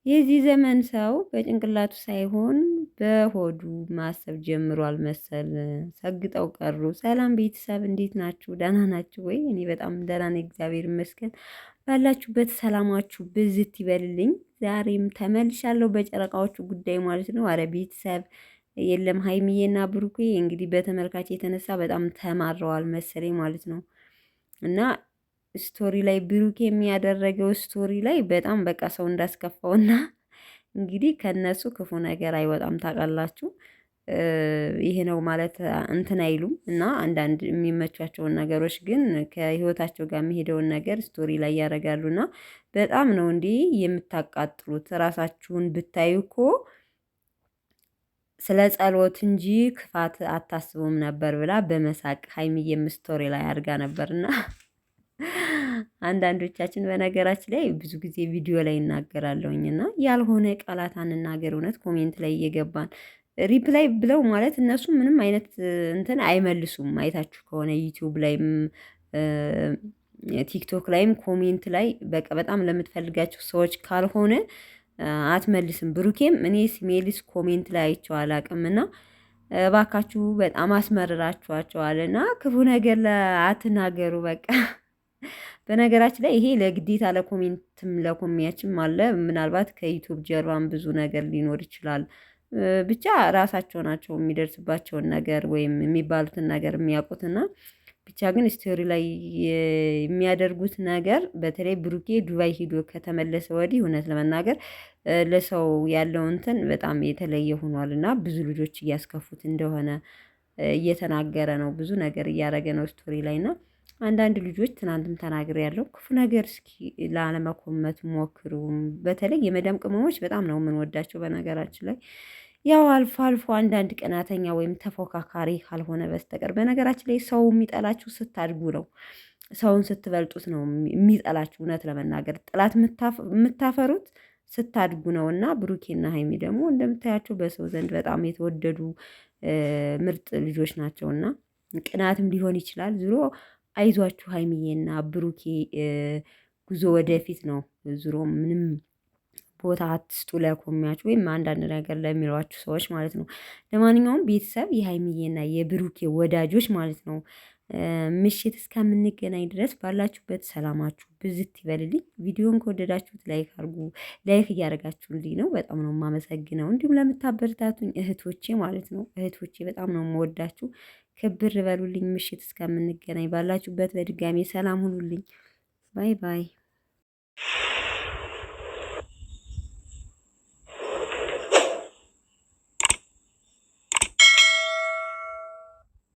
የዚህ ዘመን ሰው በጭንቅላቱ ሳይሆን በሆዱ ማሰብ ጀምሯል መሰል። ሰግጠው ቀሩ። ሰላም ቤተሰብ እንዴት ናችሁ? ደህና ናችሁ ወይ? እኔ በጣም ደህና ነኝ፣ እግዚአብሔር ይመስገን። ባላችሁበት ሰላማችሁ ብዝት ይበልልኝ። ዛሬም ተመልሻለሁ በጨረቃዎቹ ጉዳይ ማለት ነው። አረ ቤተሰብ የለም ሀይሚዬና ብሩኬ እንግዲህ በተመልካች የተነሳ በጣም ተማረዋል መሰለኝ ማለት ነው። እና ስቶሪ ላይ ብሩኬ የሚያደረገው ስቶሪ ላይ በጣም በቃ ሰው እንዳስከፋውና እንግዲህ ከነሱ ክፉ ነገር አይወጣም ታውቃላችሁ። ይሄ ነው ማለት እንትን አይሉም እና አንዳንድ የሚመቻቸውን ነገሮች ግን ከህይወታቸው ጋር የሚሄደውን ነገር ስቶሪ ላይ ያደርጋሉና በጣም ነው እንዲህ የምታቃጥሉት። ራሳችሁን ብታዩ እኮ ስለ ጸሎት እንጂ ክፋት አታስቡም ነበር ብላ በመሳቅ ሀይሚዬም ስቶሪ ላይ አድርጋ ነበርና አንዳንዶቻችን በነገራችን ላይ ብዙ ጊዜ ቪዲዮ ላይ እናገራለሁኝ እና ያልሆነ ቃላት አንናገር። እውነት ኮሜንት ላይ እየገባን ሪፕላይ ብለው ማለት እነሱ ምንም አይነት እንትን አይመልሱም። አይታችሁ ከሆነ ዩቲዩብ ላይም ቲክቶክ ላይም ኮሜንት ላይ በቃ በጣም ለምትፈልጋቸው ሰዎች ካልሆነ አትመልስም። ብሩኬም እኔ ሲሜልስ ኮሜንት ላይ አይቼው አላቅምና እባካችሁ በጣም አስመርራችኋቸዋልና ክፉ ነገር አትናገሩ በቃ። በነገራችን ላይ ይሄ ለግዴታ ለኮሜንትም ለኮሚያችንም አለ። ምናልባት ከዩቲዩብ ጀርባም ብዙ ነገር ሊኖር ይችላል። ብቻ ራሳቸው ናቸው የሚደርስባቸውን ነገር ወይም የሚባሉትን ነገር የሚያውቁትና ብቻ ግን ስቶሪ ላይ የሚያደርጉት ነገር በተለይ ብሩኬ ዱባይ ሂዶ ከተመለሰ ወዲህ እውነት ለመናገር ለሰው ያለው እንትን በጣም የተለየ ሆኗል እና ብዙ ልጆች እያስከፉት እንደሆነ እየተናገረ ነው። ብዙ ነገር እያደረገ ነው ስቶሪ ላይ እና አንዳንድ ልጆች ትናንትም ተናግሬያለሁ። ክፉ ነገር እስኪ ላለመኮመት ሞክሩ። በተለይ የመዳም ቅመሞች በጣም ነው የምንወዳቸው በነገራችን ላይ ያው አልፎ አልፎ አንዳንድ ቀናተኛ ወይም ተፎካካሪ ካልሆነ በስተቀር በነገራችን ላይ ሰው የሚጠላችሁ ስታድጉ ነው። ሰውን ስትበልጡት ነው የሚጠላችሁ። እውነት ለመናገር ጥላት የምታፈሩት ስታድጉ ነው። እና ብሩኬና ሀይሚ ደግሞ እንደምታያቸው በሰው ዘንድ በጣም የተወደዱ ምርጥ ልጆች ናቸውና ቅናትም ሊሆን ይችላል። ዙሮ አይዟችሁ ሀይሚዬና ብሩኬ ጉዞ ወደፊት ነው። ዙሮ ምንም ቦታ አትስጡ ለኮሚያችሁ ወይም አንዳንድ ነገር ለሚሏችሁ ሰዎች ማለት ነው። ለማንኛውም ቤተሰብ የሀይሚዬና የብሩኬ ወዳጆች ማለት ነው ምሽት እስከምንገናኝ ድረስ ባላችሁበት ሰላማችሁ ብዝት ይበልልኝ። ቪዲዮን ከወደዳችሁት ላይክ አድርጉ። ላይክ እያደረጋችሁልኝ ነው፣ በጣም ነው የማመሰግነው። እንዲሁም ለምታበረታቱኝ እህቶቼ ማለት ነው እህቶቼ በጣም ነው የምወዳችሁ። ክብር በሉልኝ። ምሽት እስከምንገናኝ ባላችሁበት በድጋሚ ሰላም ሁኑልኝ። ባይ ባይ።